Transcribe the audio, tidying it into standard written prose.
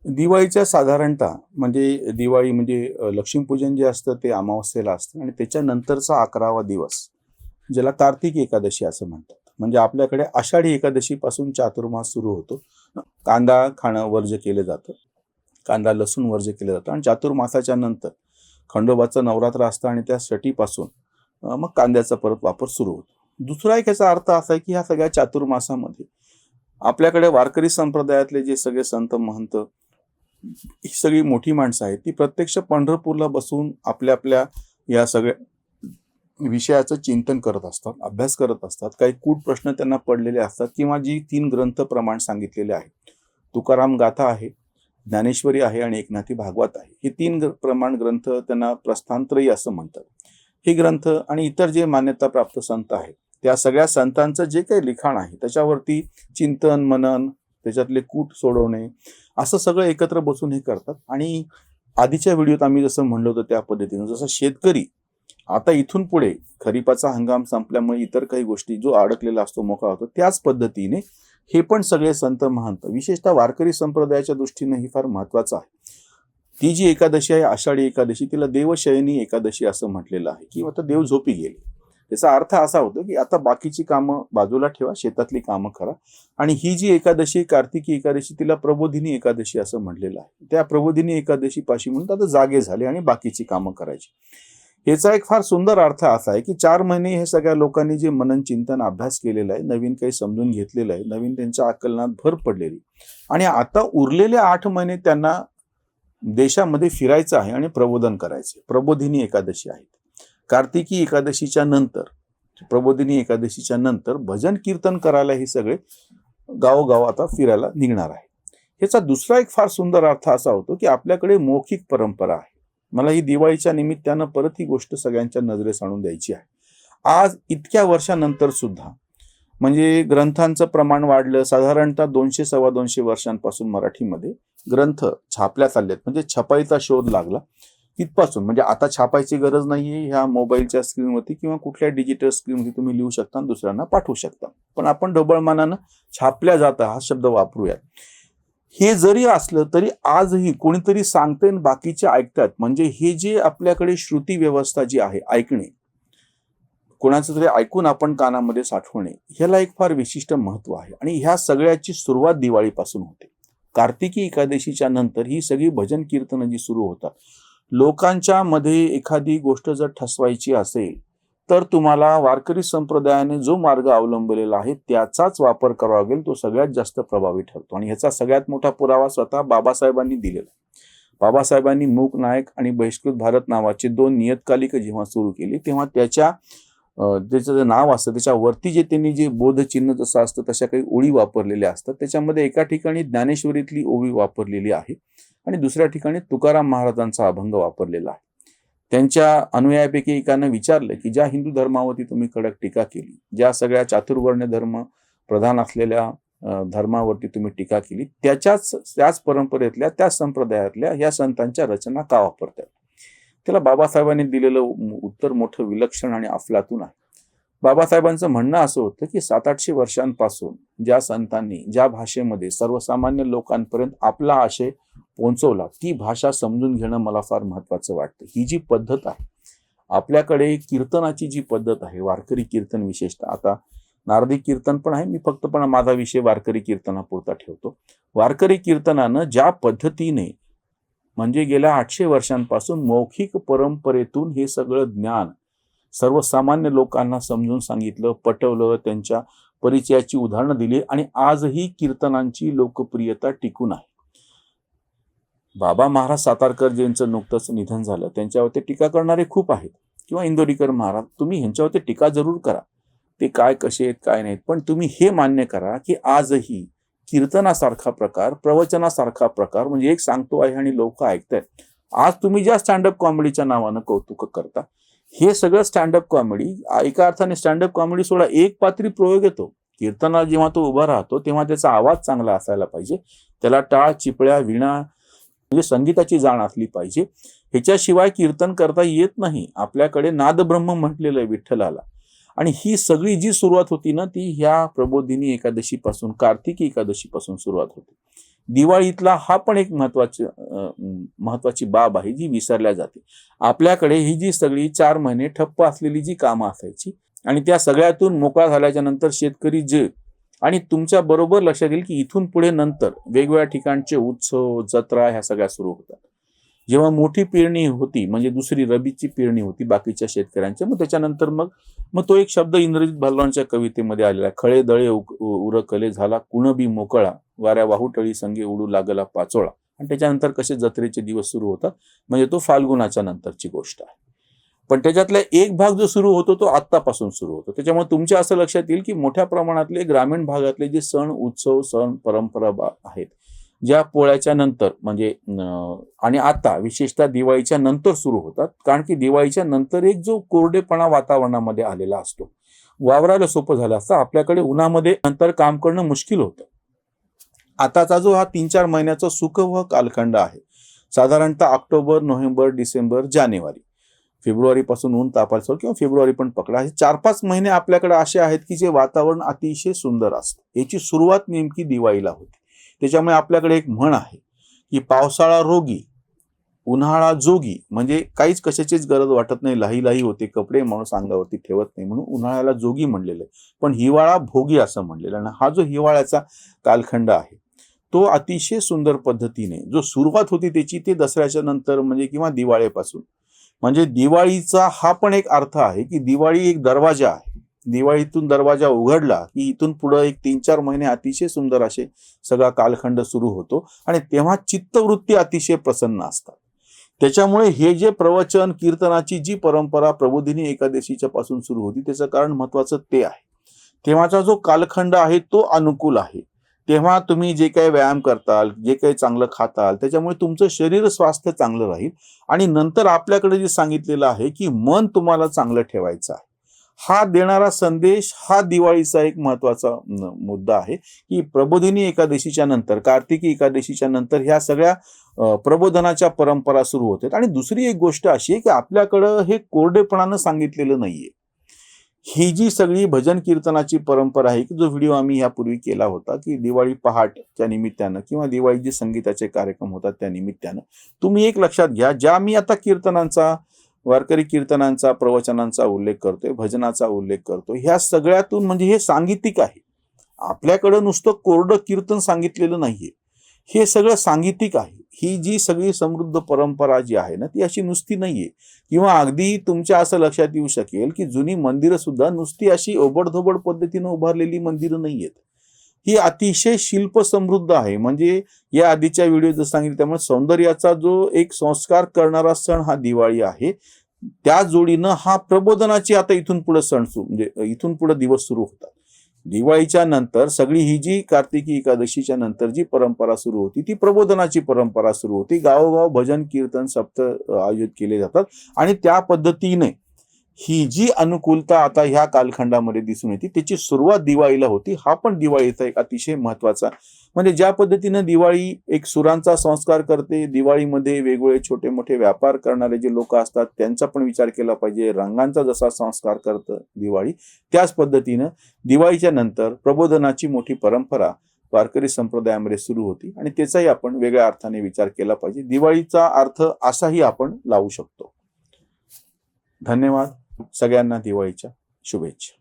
दिवाळीच्या साधारणतः म्हणजे दिवाळी म्हणजे लक्ष्मीपूजन जे असतं ते अमावस्येला असतं आणि त्याच्यानंतरचा 11वा दिवस ज्याला कार्तिक एकादशी असं म्हणतात. म्हणजे आपल्याकडे आषाढी एकादशीपासून चातुर्मास सुरू होतो. कांदा खाणं वर्ज्य केलं जातं. कांदा लसूण वर्ज्य केलं जातं आणि चातुर्मासाच्या नंतर खंडोबाचं नवरात्र असतं आणि त्या सटीपासून मग कांद्याचा परत वापर सुरू होतो. दुसरा एक याचा अर्थ असा आहे की ह्या सगळ्या चातुर्मासामध्ये आपल्याकडे वारकरी संप्रदायातले जे सगळे संत महंत ही सगळी मोठी माणसं आहेत ती प्रत्यक्ष पंढरपूरला बसून आपल्या आपल्या या सगळ्या विषयाचं चिंतन करत असतात, अभ्यास करत असतात. काही कूट प्रश्न त्यांना पडलेले असतात किंवा जी 3 ग्रंथ प्रमाण सांगितलेले आहेत, तुकाराम गाथा आहे, ज्ञानेश्वरी आहे आणि एकनाथी भागवत आहे. हे 3 प्रमाण ग्रंथ त्यांना प्रस्थानत्रयी असं म्हणतात. हे ग्रंथ आणि इतर जे मान्यताप्राप्त संत आहेत त्या सगळ्या संतांचं जे काही लिखाण आहे त्याच्यावरती चिंतन मनन, त्याच्यातले कूट सोडवणे असं सगळं एकत्र बसून हे करतात. आणि आधीच्या व्हिडिओत आम्ही जसं म्हणलं होतं त्या पद्धतीनं जसं शेतकरी आता इथून पुढे खरीपाचा हंगाम संपल्यामुळे इतर काही गोष्टी जो अडकलेला असतो मोकळा होतो, त्याच पद्धतीने हे पण सगळे संत महंत विशेषतः वारकरी संप्रदायाच्या दृष्टीने ही फार महत्वाचं आहे. ती जी एकादशी आहे आषाढी एकादशी तिला देवशयनी एकादशी असं म्हटलेलं आहे की आता देव झोपी गेले. त्याचा अर्थ असा होतो की आता बाकीची कामं बाजूला ठेवा, शेतातली कामं करा. आणि ही जी एकादशी कार्तिकी एकादशी तिला प्रबोधिनी एकादशी असं म्हटलेलं आहे. त्या प्रबोधिनी एकादशी पाशी म्हणून आता जागे झाले आणि बाकीची कामं करायची. याचा एक फार सुंदर अर्थ असा आहे की 4 महिने हे सगळ्या लोकांनी जे मनन चिंतन अभ्यास केलेला आहे, नवीन काही समजून घेतलेलं आहे, नवीन त्यांच्या आकलनात भर पडलेली आणि आता उरलेले 8 महिने त्यांना देशामध्ये फिरायचं आहे आणि प्रबोधन करायचे. प्रबोधिनी एकादशी आहेत. कार्तिकी एकादशीच्या नंतर प्रबोधिनी एकादशीच्या नंतर भजन कीर्तन करायला हे सगळे गावोगाव आता फिरायला निघणार आहे. ह्याचा दुसरा एक फार सुंदर अर्थ असा होतो की आपल्याकडे मौखिक परंपरा आहे. मला ही दिवाळीच्या निमित्तानं परत ही गोष्ट सगळ्यांच्या नजरेस आणून द्यायची आहे. आज इतक्या वर्षानंतर सुद्धा म्हणजे ग्रंथांचं प्रमाण वाढलं. साधारणतः 200-225 वर्षांपासून मराठीमध्ये ग्रंथ छापल्या चाललेत. म्हणजे छपाईचा शोध लागला तिथपासून. म्हणजे आता छापायची गरज नाहीये. ह्या मोबाईलच्या स्क्रीनवरती किंवा कुठल्या डिजिटल स्क्रीनवरती तुम्ही लिहू शकता आणि दुसऱ्यांना पाठवू शकता. पण आपण ढोबळमानानं छापल्या जातं हा शब्द वापरूयात. हे जरी असलं तरी आजही कोणीतरी सांगते बाकीचे ऐकतात. म्हणजे हे जे आपल्याकडे श्रुती व्यवस्था जी आहे, ऐकणे, कोणाचं तरी ऐकून आपण कानामध्ये साठवणे, ह्याला एक फार विशिष्ट महत्व आहे. आणि ह्या सगळ्याची सुरुवात दिवाळीपासून होते. कार्तिकी एकादशीच्या नंतर ही सगळी भजन कीर्तनं जी सुरू होतात. लोकांच्या मध्ये एखादी गोष्ट जर ठसवायची असेल तर तुम्हाला वारकरी संप्रदायाने जो मार्ग अवलंबलेला आहे त्याचाच वापर करावा लागेल. तो सगळ्यात जास्त प्रभावी ठरतो आणि ह्याचा सगळ्यात मोठा पुरावा स्वतः बाबासाहेबांनी दिलेला. बाबासाहेबांनी मूक नायक आणि बहिष्कृत भारत नावाचे 2 नियतकालिक जेव्हा सुरू केली तेव्हा त्याचं जे नाव असतं त्याच्यावरती जे त्यांनी जे बोधचिन्ह जसं असतं तशा काही ओळी वापरलेल्या असतात. त्याच्यामध्ये एका ठिकाणी ज्ञानेश्वरीतली ओवी वापरलेली आहे आणि दुसऱ्या ठिकाणी तुकाराम महाराजांचा अभंग वापरलेला आहे. त्यांच्या अनुयायापैकी एकानं विचारलं की ज्या हिंदू धर्मावरती तुम्ही कडक टीका केली, ज्या सगळ्या चातुर्वर्ण धर्म प्रधान असलेल्या धर्मावरती तुम्ही टीका केली, त्याच परंपरेतल्या त्या संप्रदायातल्या ह्या संतांच्या रचना का वापरतात? त्याला बाबासाहेबांनी दिलेलं उत्तर मोठं विलक्षण आणि अफलातून आहे. बाबासाहेबांचं म्हणणं असं होतं की 700-800 वर्षांपासून ज्या संतांनी ज्या भाषेमध्ये सर्वसामान्य लोकांपर्यंत आपला आशय पोहोचवला ती भाषा समजून घेणं मला फार महत्वाचं वाटतं. ही जी पद्धत आहे आपल्याकडे कीर्तनाची जी पद्धत आहे, वारकरी कीर्तन विशेषतः, आता नारदी कीर्तन पण आहे, मी फक्त पण माझा विषय वारकरी कीर्तनापुरता ठेवतो. वारकरी कीर्तनानं ज्या पद्धतीने म्हणजे गेल्या 800 वर्षांपासून मौखिक परंपरेतून हे सगळं ज्ञान सर्वसामान्य लोकांना समजून सांगितलं, पटवलं, त्यांच्या परिचयाची उदाहरणं दिली आणि आजही कीर्तनांची लोकप्रियता टिकून आहे. बाबा महाराज सातारकर ज्यांचं नुकतंच निधन झालं त्यांच्यावरती टीका करणारे खूप आहेत किंवा इंदोरीकर महाराज, तुम्ही ह्यांच्यावरती टीका जरूर करा, ते काय कसे आहेत काय नाहीत, पण तुम्ही हे मान्य करा की आजही कीर्तनासारखा प्रकार, प्रवचनासारखा प्रकार म्हणजे एक सांगतो आहे आणि लोक ऐकतायत. आज तुम्ही ज्या स्टँडअप कॉमेडीच्या नावानं कौतुक करता हे सगळं स्टँडअप कॉमेडी, एका अर्थाने स्टँडअप कॉमेडी सोडा एक पात्री प्रयोग येतो. कीर्तनाला जेव्हा तो उभा राहतो तेव्हा त्याचा आवाज चांगला असायला पाहिजे, त्याला टाळ चिपळ्या वीणा म्हणजे संगीताची जाण असली पाहिजे. ह्याच्याशिवाय कीर्तन करता येत नाही. आपल्याकडे नादब्रह्म म्हटलेलं आहे विठ्ठलाला. आणि ही सगळी जी सुरुवात होती ना ती ह्या प्रबोधिनी एकादशी पासून, कार्तिकी एकादशी पासून सुरुवात होती. दिवाळीतला हा पण एक महत्वाची बाब आहे जी विसरल्या जाते. आपल्याकडे ही जी सगळी 4 महिने ठप्प असलेली जी कामं असायची आणि त्या सगळ्यातून मोकळा झाल्याच्या नंतर शेतकरी जे आणि तुमच्या बरोबर लक्षात येईल की इथून पुढे नंतर वेगवेगळ्या ठिकाणचे उत्सव, जत्रा ह्या सगळ्या सुरू होतात. जेव्हा मोठी पेरणी होती म्हणजे दुसरी रबीची पेरणी होती बाकीच्या शेतकऱ्यांच्या, मग त्याच्यानंतर मग तो एक शब्द इंद्रजित भालवांच्या कवितेमध्ये आलेला आहे. खळे दळे उरकले झाला कुणबी मोकळा, वाऱ्या वाहुटळी संगे उडू लागला पाचोळा. आणि त्याच्यानंतर कसे जत्रेचे दिवस सुरू होतात, म्हणजे तो फाल्गुनाच्या नंतरची गोष्ट आहे. पण त्याच्यातला एक भाग जो सुरू होतो तो आत्तापासून सुरू होतो. त्याच्यामुळे तुमच्या असं लक्षात येईल की मोठ्या प्रमाणातले ग्रामीण भागातले जे सण उत्सव सण परंपरा आहेत, ज्या पोळ्याच्या नंतर म्हणजे आणि आता विशेषतः दिवाळीच्या नंतर सुरू होतात. कारण की दिवाळीच्या नंतर एक जो कोरडेपणा वातावरणामध्ये आलेला असतो, वावरायला सोपं झालं असतं. आपल्याकडे उन्हामध्ये नंतर काम करणं मुश्किल होतं. आताचा जो हा 3-4 महिन्याचा सुखवह कालखंड आहे, साधारणतः ऑक्टोबर, नोव्हेंबर, डिसेंबर, जानेवारी, फेब्रुवारीपासून ऊन तापायला सुरू किंवा फेब्रुवारी पण पकडा, हे 4-5 महिने आपल्याकडे असे आहेत की जे वातावरण अतिशय सुंदर असतं. याची सुरुवात नेमकी दिवाळीला होते. त्याच्यामुळे आपल्याकडे एक म्हण आहे की पावसाळा रोगी उन्हाळा जोगी, म्हणजे काहीच कशाचीच गरज वाटत नाही, लाही लाही होते कपडे माणूस अंगावरती ठेवत नाही, म्हणून उन्हाळ्याला जोगी म्हणलेलं आहे. पण हिवाळा भोगी असं म्हणलेलं आहे. आणि हा जो हिवाळ्याचा कालखंड आहे तो अतिशय सुंदर पद्धतीने जो सुरुवात होती त्याची ते दसऱ्याच्या नंतर म्हणजे किंवा दिवाळीपासून, म्हणजे दिवाळीचा हा पण एक अर्थ आहे की दिवाळी एक दरवाजा आहे. दिवाळीतून दरवाजा उघडला की इथून पुढे एक 3-4 महिने अतिशय सुंदर असे सगळा कालखंड सुरू होतो आणि तेव्हा चित्तवृत्ती अतिशय प्रसन्न असतात. त्याच्यामुळे हे जे प्रवचन कीर्तनाची जी परंपरा प्रबोधिनी एकादशीच्या पासून सुरू होती त्याचं कारण महत्वाचं ते आहे. तेव्हाचा जो कालखंड आहे तो अनुकूल आहे. तेव्हा तुम्ही जे काही व्यायाम करताल, जे काही चांगलं खाताल, त्याच्यामुळे तुमचं शरीर स्वास्थ्य चांगलं राहील. आणि नंतर आपल्याकडे जे सांगितलेलं आहे की मन तुम्हाला चांगलं ठेवायचं आहे, हा देणारा संदेश हा दिवाळीचा एक महत्वाचा मुद्दा आहे की प्रबोधिनी एकादशीच्या नंतर कार्तिकी एकादशीच्या नंतर ह्या सगळ्या प्रबोधनाच्या परंपरा सुरू होतात. आणि दुसरी एक गोष्ट अशी आहे की आपल्याकडं हे कोरडेपणानं सांगितलेलं नाहीये. ही जी सगळी भजन कीर्तनाची परंपरा आहे की जो व्हिडिओ आम्ही यापूर्वी केला होता की दिवाळी पहाटच्या निमित्तानं किंवा दिवाळीचे संगीताचे कार्यक्रम होतात त्या निमित्तानं, तुम्ही एक लक्षात घ्या, ज्या मी आता कीर्तनांचा वारकरी कीर्तनांचा प्रवचनांचा उल्लेख करतोय, भजनाचा उल्लेख करतोय, ह्या सगळ्यातून म्हणजे हे सांगीतिक आहे. आपल्याकडं नुसतं कोरडं कीर्तन सांगितलेलं नाहीये, हे सगळं सांगीतिक आहे. ही जी सगळी समृद्ध परंपरा जी आहे ना ती अशी नुसती नाहीये. किंवा अगदी तुमच्या असं लक्षात येऊ शकेल की जुनी मंदिरं सुद्धा नुसती अशी ओबडधोबड पद्धतीनं उभारलेली मंदिरं नाहीयेत. ही अतिशय शिल्प समृद्ध आहे. म्हणजे या आधीच्या व्हिडिओ जर सांगितलं त्यामुळे सौंदर्याचा जो एक संस्कार करणारा सण हा दिवाळी आहे. त्या जोडीनं हा प्रबोधनाची आता इथून पुढे सण म्हणजे इथून पुढे दिवस सुरू होतात. दिवाळीच्या नंतर सगळी ही जी कार्तिकी एकादशीच्या नंतर जी परंपरा सुरू होती ती प्रबोधनाची परंपरा सुरू होती. गावोगाव भजन कीर्तन सप्त आयोजित केले जातात आणि त्या पद्धतीने ही जी अनुकूलता आता ह्या कालखंडामध्ये दिसून येते त्याची सुरुवात दिवाळीला होती. हा पण दिवाळीचा एक अतिशय महत्वाचा, म्हणजे ज्या पद्धतीने दिवाळी एक सुरांचा संस्कार करते, दिवाळीमध्ये वेगवेगळे छोटे मोठे व्यापार करणारे जे लोक असतात त्यांचा पण विचार केला पाहिजे. रंगांचा जसा संस्कार करतं दिवाळी, त्याच पद्धतीनं दिवाळीच्या नंतर प्रबोधनाची मोठी परंपरा वारकरी संप्रदायामध्ये सुरू होती आणि त्याचाही आपण वेगळ्या अर्थाने विचार केला पाहिजे. दिवाळीचा अर्थ असाही आपण लावू शकतो. धन्यवाद. सगळ्यांना दिवाळीच्या शुभेच्छा.